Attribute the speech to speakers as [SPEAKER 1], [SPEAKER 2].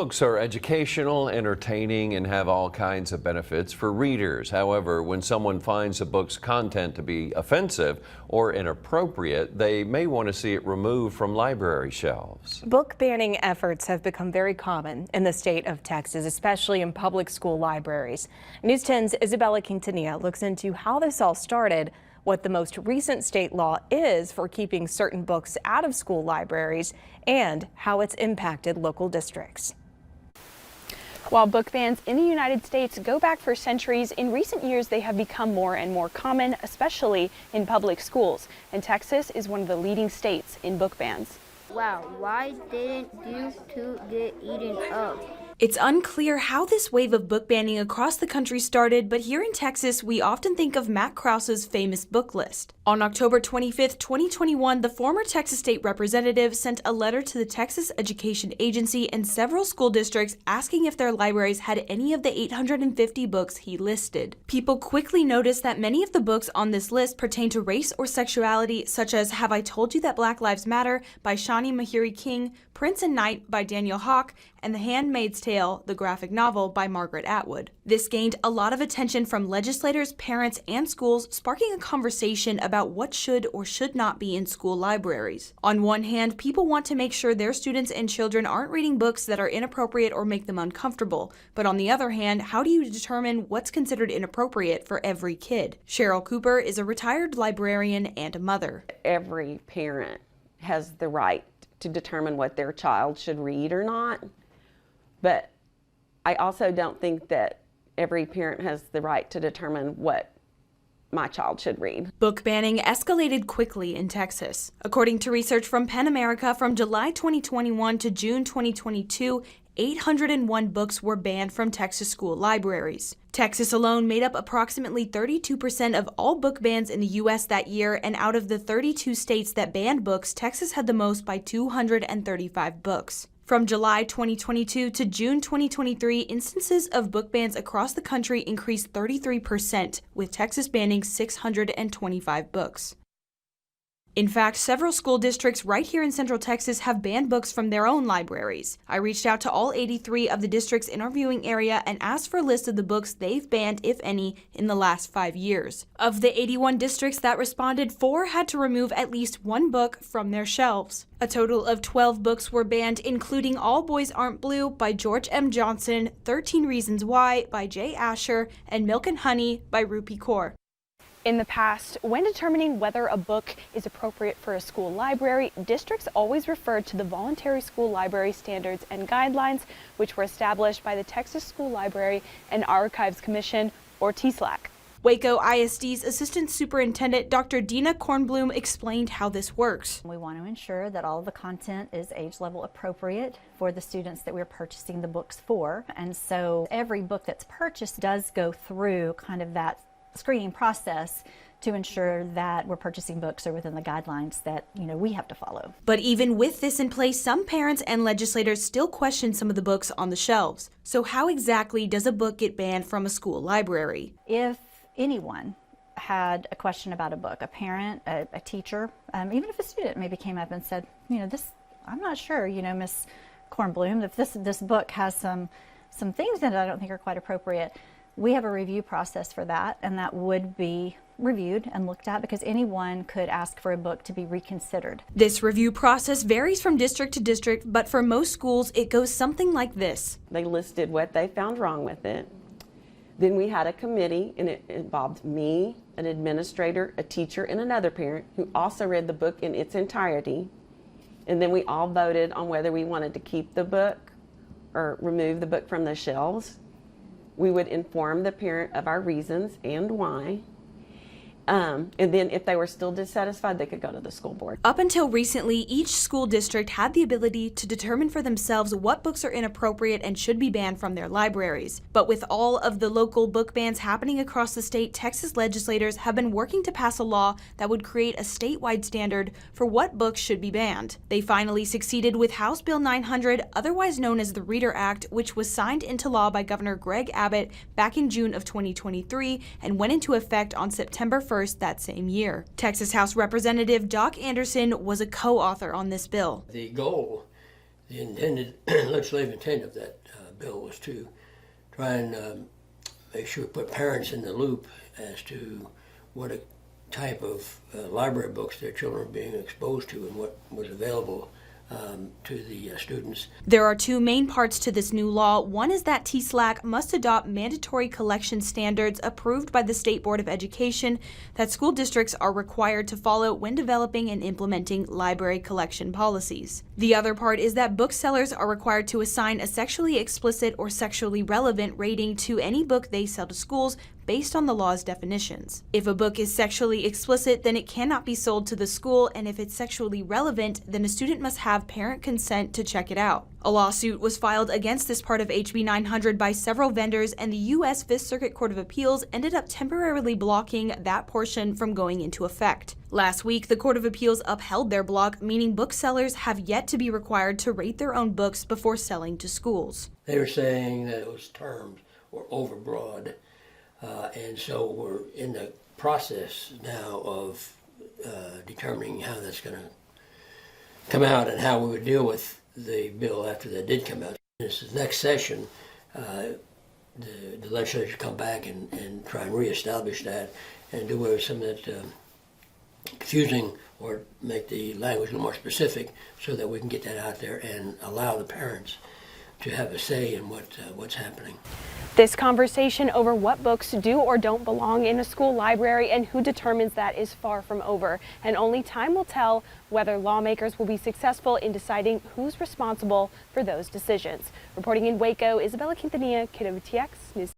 [SPEAKER 1] Books are educational, entertaining, and have all kinds of benefits for readers. However, when someone finds a book's content to be offensive or inappropriate, they may want to see it removed from library shelves.
[SPEAKER 2] Book banning efforts have become very common in the state of Texas, especially in public school libraries. News 10's Isabella Quintanilla looks into how this all started, what the most recent state law is for keeping certain books out of school libraries, and how it's impacted local districts.
[SPEAKER 3] While book bans in the United States go back for centuries, in recent years they have become more and more common, especially in public schools. And Texas is one of the leading states in book bans.
[SPEAKER 4] Wow, why didn't you two get eaten up?
[SPEAKER 5] It's unclear how this wave of book banning across the country started, but here in Texas, we often think of Matt Krause's famous book list. On October 25, 2021, the former Texas state representative sent a letter to the Texas Education Agency and several school districts asking if their libraries had any of the 850 books he listed. People quickly noticed that many of the books on this list pertain to race or sexuality, such as Have I Told You That Black Lives Matter by Shani Mahiri King, Prince and Night by Daniel Haack, and The Handmaid's Tale, the graphic novel by Margaret Atwood. This gained a lot of attention from legislators, parents, and schools, sparking a conversation about what should or should not be in school libraries. On one hand, people want to make sure their students and children aren't reading books that are inappropriate or make them uncomfortable. But on the other hand, how do you determine what's considered inappropriate for every kid? Cheryl Cooper is a retired librarian and a mother.
[SPEAKER 6] Every parent has the right to determine what their child should read or not. But I also don't think that every parent has the right to determine what my child should read.
[SPEAKER 5] Book banning escalated quickly in Texas. According to research from PEN America, from July 2021 to June 2022, 801 books were banned from Texas school libraries. Texas alone made up approximately 32% of all book bans in the U.S. that year, and out of the 32 states that banned books, Texas had the most by 235 books. From July 2022 to June 2023, instances of book bans across the country increased 33%, with Texas banning 625 books. In fact, several school districts right here in Central Texas have banned books from their own libraries. I reached out to all 83 of the districts in our viewing area and asked for a list of the books they've banned, if any, in the last 5 years. Of the 81 districts that responded, 4 had to remove at least one book from their shelves. A total of 12 books were banned, including All Boys Aren't Blue by George M. Johnson, 13 Reasons Why by Jay Asher, and Milk and Honey by Rupi Kaur.
[SPEAKER 3] In the past, when determining whether a book is appropriate for a school library, districts always referred to the Voluntary School Library Standards and Guidelines, which were established by the Texas School Library and Archives Commission, or TSLAC.
[SPEAKER 5] Waco ISD's Assistant Superintendent Dr. Dina Kornblum explained how this works.
[SPEAKER 7] We want to ensure that all of the content is age level appropriate for the students that we're purchasing the books for. And so every book that's purchased does go through kind of that screening process to ensure that we're purchasing books are within the guidelines that, we have to follow.
[SPEAKER 5] But even with this in place, some parents and legislators still question some of the books on the shelves. So how exactly does a book get banned from a school library?
[SPEAKER 7] If anyone had a question about a book, a parent, a teacher, even if a student maybe came up and said, this, I'm not sure, Miss Kornblum, if this book has some things in it I don't think are quite appropriate. We have a review process for that, and that would be reviewed and looked at because anyone could ask for a book to be reconsidered.
[SPEAKER 5] This review process varies from district to district, but for most schools, it goes something like this.
[SPEAKER 6] They listed what they found wrong with it. Then we had a committee, and it involved me, an administrator, a teacher, and another parent who also read the book in its entirety. And then we all voted on whether we wanted to keep the book or remove the book from the shelves. We would inform the parent of our reasons and why. And then if they were still dissatisfied, they could go to the school board.
[SPEAKER 5] Up until recently, each school district had the ability to determine for themselves what books are inappropriate and should be banned from their libraries. But with all of the local book bans happening across the state, Texas legislators have been working to pass a law that would create a statewide standard for what books should be banned. They finally succeeded with House Bill 900, otherwise known as the Reader Act, which was signed into law by Governor Greg Abbott back in June of 2023 and went into effect on September 1st that same year. Texas House Representative Doc Anderson was a co-author on this bill.
[SPEAKER 8] The goal The intended legislative intent of that bill was to try and make sure put parents in the loop as to what a type of library books their children are being exposed to and what was available to the students.
[SPEAKER 5] There are two main parts to this new law. One is that TSLAC must adopt mandatory collection standards approved by the State Board of Education that school districts are required to follow when developing and implementing library collection policies. The other part is that booksellers are required to assign a sexually explicit or sexually relevant rating to any book they sell to schools based on the law's definitions. If a book is sexually explicit, then it cannot be sold to the school, and if it's sexually relevant, then a student must have parent consent to check it out. A lawsuit was filed against this part of HB 900 by several vendors, and the U.S. Fifth Circuit Court of Appeals ended up temporarily blocking that portion from going into effect. Last week, the Court of Appeals upheld their block, meaning booksellers have yet to be required to rate their own books before selling to schools.
[SPEAKER 8] They were saying that those terms were overbroad. And so we're in the process now of determining how that's going to come out and how we would deal with the bill after that did come out. This is next session, the legislature come back and try and reestablish that and do away with some of that confusing or make the language a little more specific so that we can get that out there and allow the parents to have a say in what's happening.
[SPEAKER 3] This conversation over what books do or don't belong in a school library and who determines that is far from over. And only time will tell whether lawmakers will be successful in deciding who's responsible for those decisions. Reporting in Waco, Isabella Quintanilla, KWTX News.